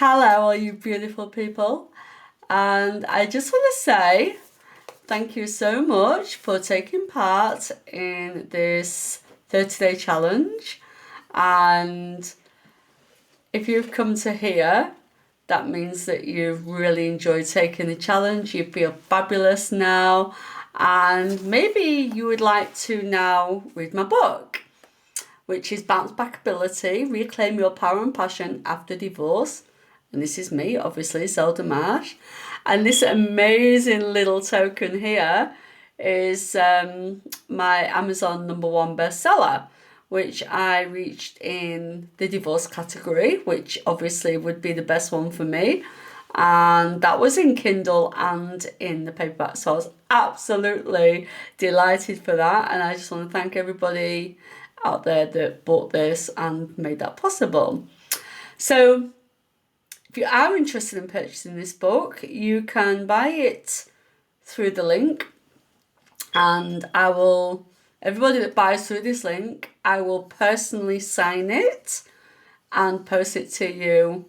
Hello, all you beautiful people. And I just want to say thank you so much for taking part in this 30-day challenge. And if you've come to here, that means that you've really enjoyed taking the challenge. You feel fabulous now. And maybe you would like to now read my book, which is Bounce Back Ability, Reclaim Your Power and Passion After Divorce. And this is me, obviously, Zelda Marsh. And this amazing little token here is my Amazon #1 bestseller, which I reached in the divorce category, which obviously would be the best one for me. And that was in Kindle and in the paperback. So I was absolutely delighted for that. And I just want to thank everybody out there that bought this and made that possible. So if you are interested in purchasing this book, you can buy it through the link, and everybody that buys through this link, I will personally sign it and post it to you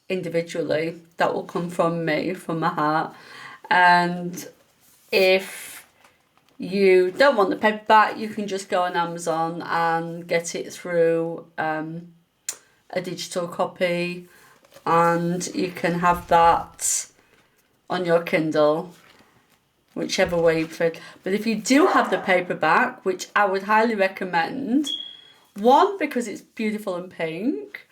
individually. That will come from me, from my heart. And if you don't want the paperback, you can just go on Amazon and get it through a digital copy, and you can have that on your Kindle, whichever way you prefer. But if you do have the paperback, which I would highly recommend, one, because it's beautiful and pink,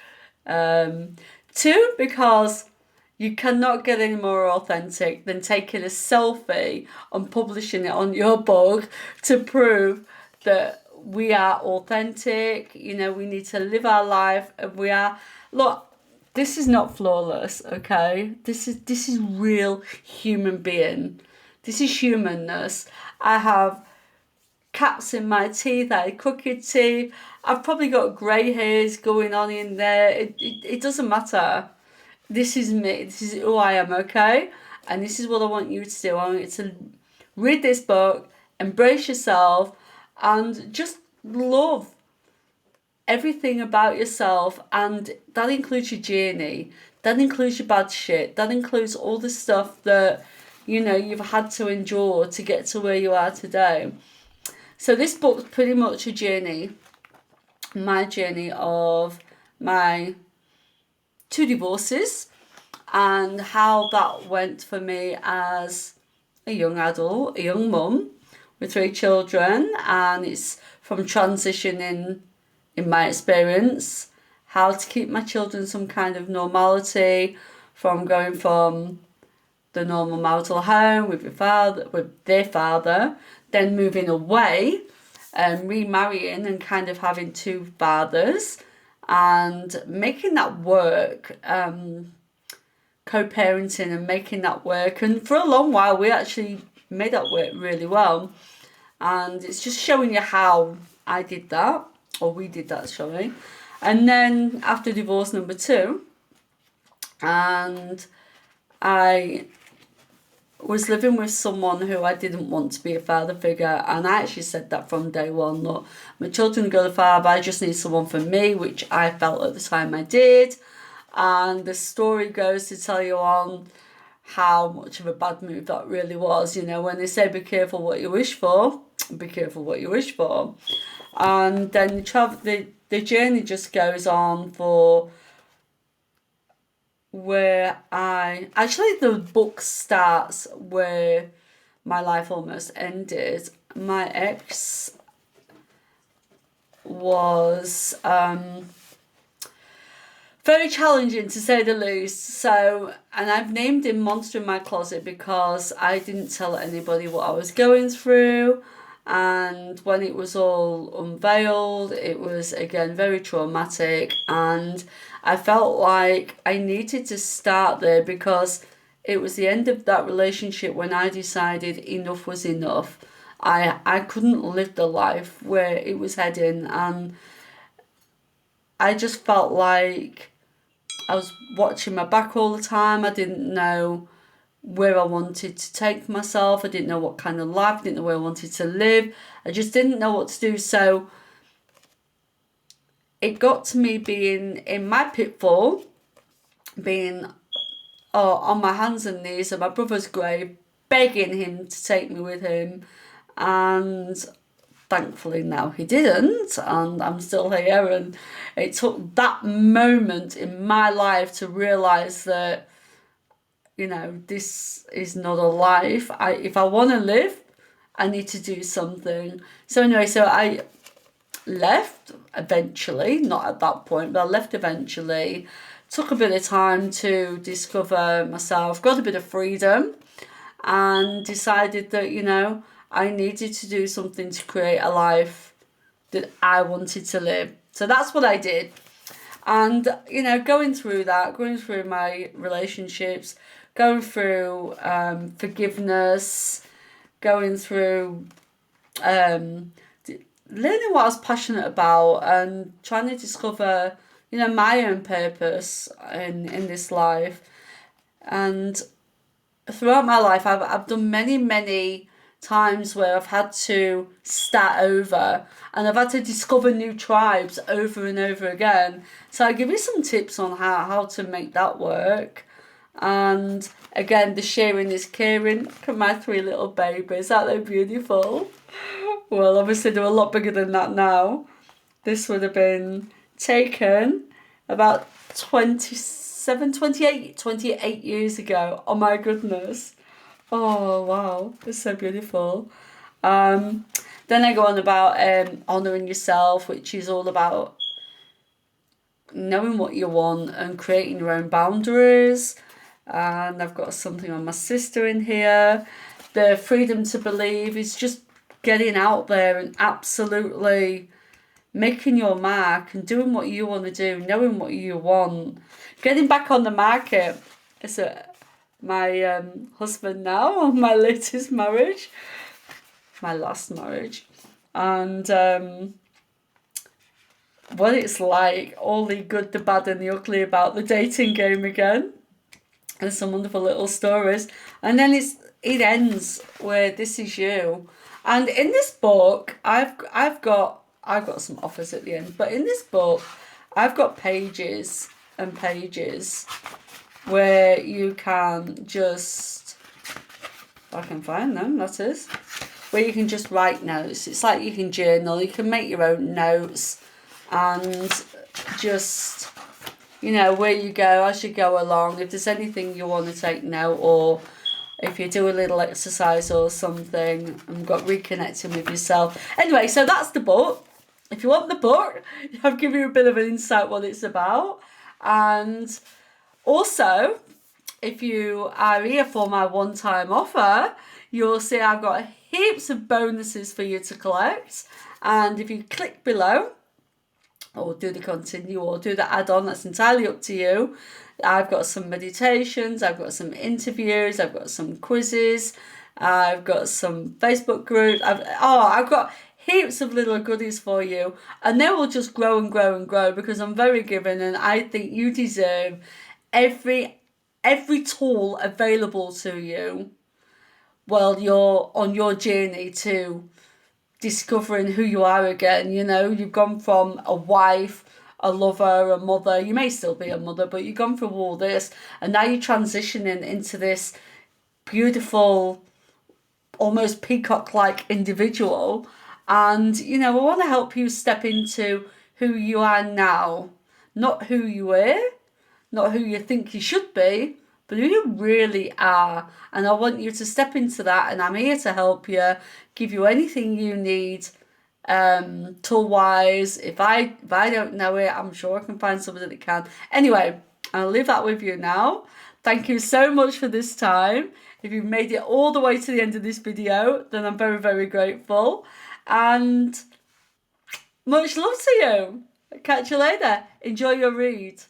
two, because you cannot get any more authentic than taking a selfie and publishing it on your book to prove that we are authentic. You know, we need to live our life, and we are, look, this is not flawless, okay? This is real human being. This is humanness. I have caps in my teeth, I had crooked teeth. I've probably got grey hairs going on in there. It doesn't matter. This is me. This is who I am, okay? And this is what I want you to do. I want you to read this book, embrace yourself, and just love everything about yourself. And that includes your journey. That includes your bad shit. That includes all the stuff that, you know, you've had to endure to get to where you are today. So this book's pretty much a journey. My journey of my 2 divorces and how that went for me as a young adult, a young mum with 3 children. And it's from transitioning, in my experience, how to keep my children some kind of normality, from going from the normal marital home with their father, then moving away and remarrying and kind of having 2 fathers and making that work, co-parenting and making that work. And for a long while we actually made that work really well, and it's just showing you how I did that, or we did that, sorry. And then after divorce #2, and I was living with someone who I didn't want to be a father figure, and I actually said that from day one. Look, my children go to father, I just need someone for me, which I felt at the time I did. And the story goes to tell you on how much of a bad move that really was. You know, when they say be careful what you wish for, be careful what you wish for. And then the journey just goes on for where the book starts where my life almost ended. My ex was very challenging, to say the least. So, and I've named him Monster in My Closet because I didn't tell anybody what I was going through. And when it was all unveiled, it was again very traumatic, and I felt like I needed to start there because it was the end of that relationship when I decided enough was enough. I couldn't live the life where it was heading, and I just felt like I was watching my back all the time. I didn't know where I wanted to take myself. I didn't know what kind of life, I didn't know where I wanted to live. I just didn't know what to do. So it got to me being in my pitfall, being on my hands and knees at my brother's grave, begging him to take me with him, and thankfully now he didn't, and I'm still here. And it took that moment in my life to realise that, you know, this is not a life. If I want to live, I need to do something. So anyway, so I left eventually, not at that point, but I left eventually. Took a bit of time to discover myself, got a bit of freedom, and decided that, you know, I needed to do something to create a life that I wanted to live. So that's what I did. And, you know, going through my relationships, going through forgiveness, going through learning what I was passionate about, and trying to discover, you know, my own purpose in this life. And throughout my life, I've done many times where I've had to start over, and I've had to discover new tribes over and over again. So I'll give you some tips on how to make that work. And again, the sharing is caring. Look at my 3 little babies, aren't they beautiful? Well, obviously they're a lot bigger than that now. This would have been taken about 28 years ago. Oh my goodness. Oh wow, it's so beautiful. Then I go on about honouring yourself, which is all about knowing what you want and creating your own boundaries. And I've got something on my sister in here. The freedom to believe is just getting out there and absolutely making your mark and doing what you want to do, knowing what you want, getting back on the market. It's my husband now, my latest marriage, my last marriage, and what it's like, all the good, the bad and the ugly about the dating game again. There's some wonderful little stories, and then it ends where this is you. And in this book, I've got some offers at the end, but in this book, I've got pages and pages where you can just, if I can find them, that is, where you can just write notes. It's like you can journal, you can make your own notes, and just, you know, where you go as you go along. If there's anything you want to take note, or if you do a little exercise or something, and got reconnecting with yourself. Anyway, so that's the book. If you want the book, I'll give you a bit of an insight what it's about. And also, if you are here for my one-time offer, you'll see I've got heaps of bonuses for you to collect. And if you click below, or do the continue or do the add-on, that's entirely up to you. I've got some meditations, I've got some interviews, I've got some quizzes, I've got some Facebook groups, I've got heaps of little goodies for you, and they will just grow and grow and grow, because I'm very giving, and I think you deserve every tool available to you while you're on your journey to discovering who you are again. You know, you've gone from a wife, a lover, a mother. You may still be a mother, but you've gone through all this, and now you're transitioning into this beautiful, almost peacock-like individual. And, you know, I want to help you step into who you are now, not who you were, not who you think you should be, but who you really are. And I want you to step into that, and I'm here to help you, give you anything you need, tool-wise. If I don't know it, I'm sure I can find somebody that can. Anyway, I'll leave that with you now. Thank you so much for this time. If you've made it all the way to the end of this video, then I'm very, very grateful. And much love to you. Catch you later. Enjoy your read.